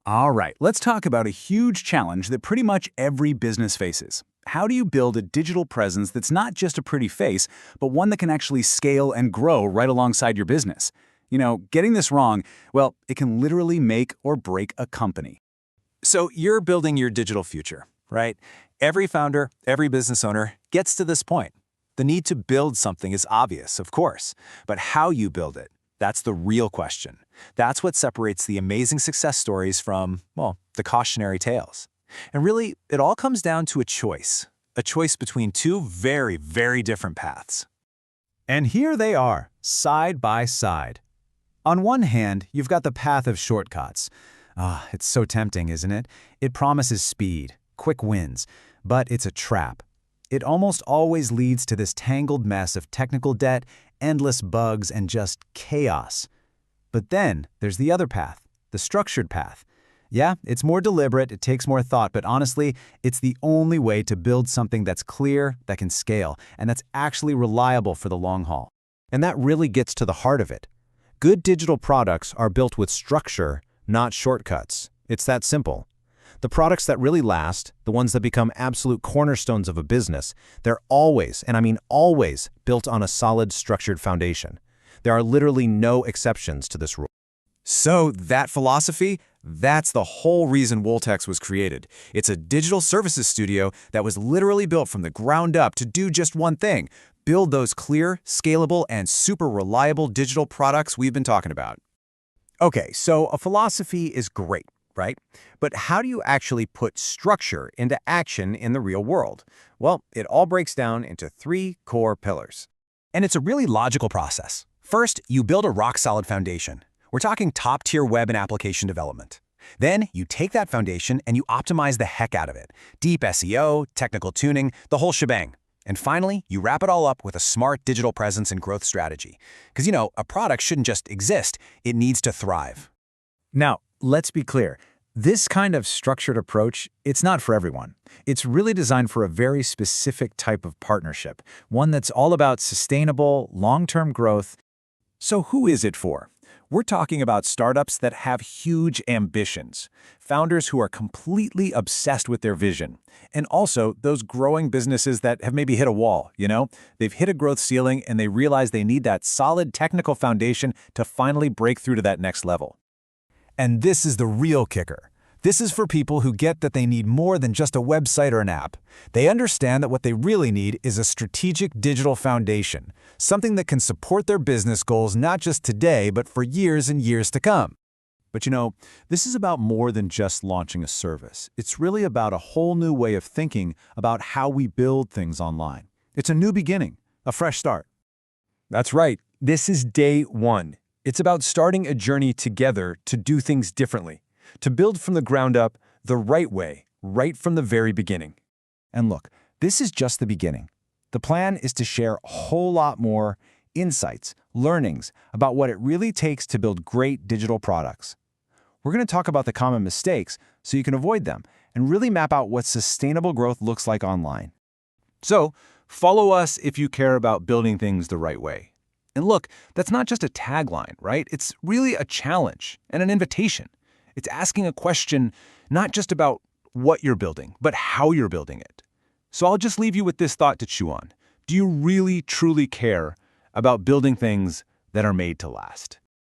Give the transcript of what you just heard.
All right, let's talk about a huge challenge that pretty much every business faces. How do you build a digital presence that's not just a pretty face, but one that can actually scale and grow right alongside your business? Getting this wrong, well, it can literally make or break a company. So you're building your digital future, right? Every founder, every business owner gets to this point. The need to build something is obvious, of course, but how you build it, that's the real question. That's what separates the amazing success stories from, well, the cautionary tales. And really, it all comes down to a choice between two very, very different paths. And here they are, side by side. On one hand, you've got the path of shortcuts. It's so tempting, isn't it? It promises speed, quick wins, but it's a trap. It almost always leads to this tangled mess of technical debt, endless bugs, and just chaos. But then there's the other path, the structured path. Yeah, it's more deliberate, it takes more thought, but honestly, it's the only way to build something that's clear, that can scale, and that's actually reliable for the long haul. And that really gets to the heart of it. Good digital products are built with structure, not shortcuts. It's that simple. The products that really last, the ones that become absolute cornerstones of a business, they're always, and I mean always, built on a solid, structured foundation. There are literally no exceptions to this rule. So that philosophy, that's the whole reason Woltex was created. It's a digital services studio that was literally built from the ground up to do just one thing: build those clear, scalable, and super reliable digital products we've been talking about. Okay, so a philosophy is great, right? But how do you actually put structure into action in the real world? Well, it all breaks down into three core pillars. And it's a really logical process. First, you build a rock-solid foundation. We're talking top-tier web and application development. Then you take that foundation and you optimize the heck out of it. Deep SEO, technical tuning, the whole shebang. And finally, you wrap it all up with a smart digital presence and growth strategy. Because, a product shouldn't just exist, it needs to thrive. Now, let's be clear. This kind of structured approach, it's not for everyone. It's really designed for a very specific type of partnership, one that's all about sustainable, long-term growth. So who is it for? We're talking about startups that have huge ambitions, founders who are completely obsessed with their vision, and also those growing businesses that have maybe hit a wall, They've hit a growth ceiling and they realize they need that solid technical foundation to finally break through to that next level. And this is the real kicker. This is for people who get that they need more than just a website or an app. They understand that what they really need is a strategic digital foundation, something that can support their business goals not just today, but for years and years to come. But this is about more than just launching a service. It's really about a whole new way of thinking about how we build things online. It's a new beginning, a fresh start. That's right. This is day one. It's about starting a journey together to do things differently, to build from the ground up the right way, right from the very beginning. And look, this is just the beginning. The plan is to share a whole lot more insights, learnings about what it really takes to build great digital products. We're going to talk about the common mistakes so you can avoid them and really map out what sustainable growth looks like online. So, follow us if you care about building things the right way. And look, that's not just a tagline, right? It's really a challenge and an invitation. It's asking a question not just about what you're building, but how you're building it. So I'll just leave you with this thought to chew on. Do you really, truly care about building things that are made to last?